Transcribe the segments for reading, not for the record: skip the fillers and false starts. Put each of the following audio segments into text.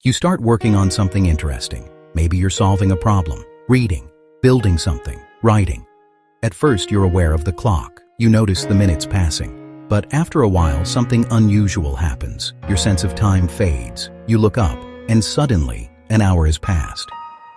You start working on something interesting. Maybe you're solving a problem, reading, building something, writing. At first, you're aware of the clock. You notice the minutes passing. But after a while, something unusual happens. Your sense of time fades. You look up, and suddenly, an hour has passed.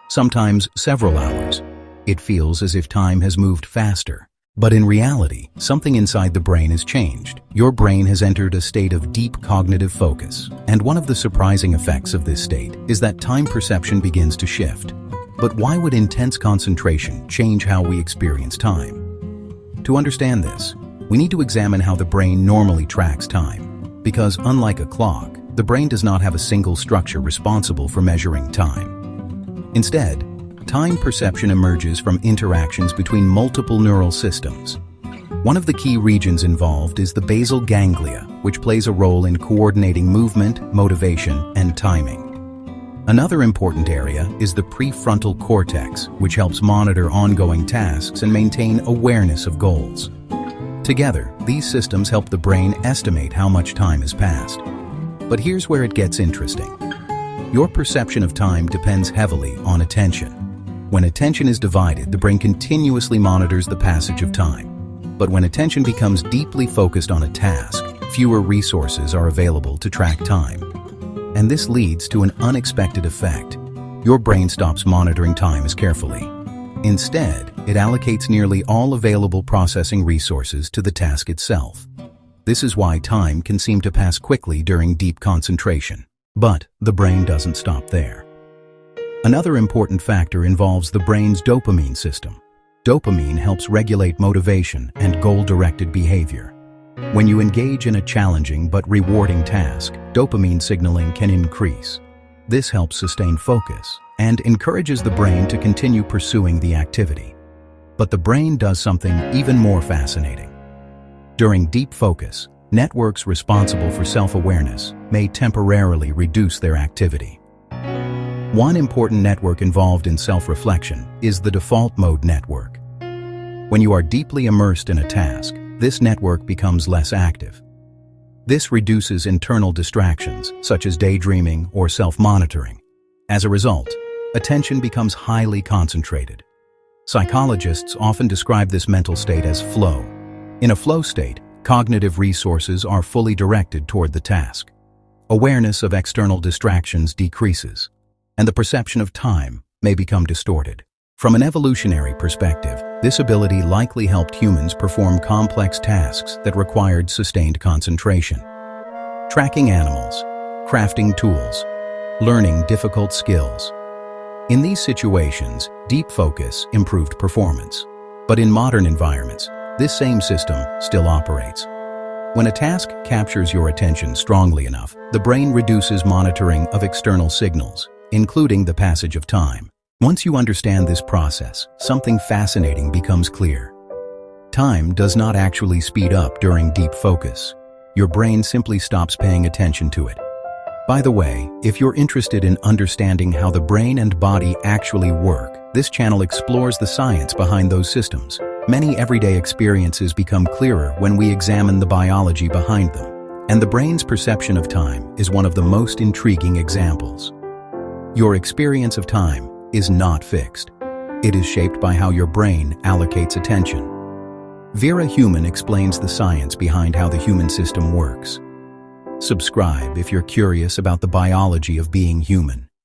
Sometimes several hours. It feels as if time has moved faster. But in reality, something inside the brain has changed. Your brain has entered a state of deep cognitive focus. And one of the surprising effects of this state is that time perception begins to shift. But why would intense concentration change how we experience time? To understand this, we need to examine how the brain normally tracks time. Because unlike a clock, the brain does not have a single structure responsible for measuring time. Instead, time perception emerges from interactions between multiple neural systems. One of the key regions involved is the basal ganglia, which plays a role in coordinating movement, motivation, and timing. Another important area is the prefrontal cortex, which helps monitor ongoing tasks and maintain awareness of goals. Together, these systems help the brain estimate how much time has passed. But here's where it gets interesting. Your perception of time depends heavily on attention. When attention is divided, the brain continuously monitors the passage of time. But when attention becomes deeply focused on a task, fewer resources are available to track time. And this leads to an unexpected effect. Your brain stops monitoring time as carefully. Instead, it allocates nearly all available processing resources to the task itself. This is why time can seem to pass quickly during deep concentration. But the brain doesn't stop there. Another important factor involves the brain's dopamine system. Dopamine helps regulate motivation and goal-directed behavior. When you engage in a challenging but rewarding task, dopamine signaling can increase. This helps sustain focus and encourages the brain to continue pursuing the activity. But the brain does something even more fascinating. During deep focus, networks responsible for self-awareness may temporarily reduce their activity. One important network involved in self-reflection is the default mode network. When you are deeply immersed in a task, this network becomes less active. This reduces internal distractions, such as daydreaming or self-monitoring. As a result, attention becomes highly concentrated. Psychologists often describe this mental state as flow. In a flow state, cognitive resources are fully directed toward the task. Awareness of external distractions decreases, and the perception of time may become distorted. From an evolutionary perspective, this ability likely helped humans perform complex tasks that required sustained concentration. Tracking animals, crafting tools, learning difficult skills. In these situations, deep focus improved performance. But in modern environments, this same system still operates. When a task captures your attention strongly enough, the brain reduces monitoring of external signals, including the passage of time. Once you understand this process, something fascinating becomes clear. Time does not actually speed up during deep focus. Your brain simply stops paying attention to it. By the way, if you're interested in understanding how the brain and body actually work, this channel explores the science behind those systems. Many everyday experiences become clearer when we examine the biology behind them. And the brain's perception of time is one of the most intriguing examples. Your experience of time is not fixed. It is shaped by how your brain allocates attention. Vera explains the science behind how the human system works. Subscribe if you're curious about the biology of being human.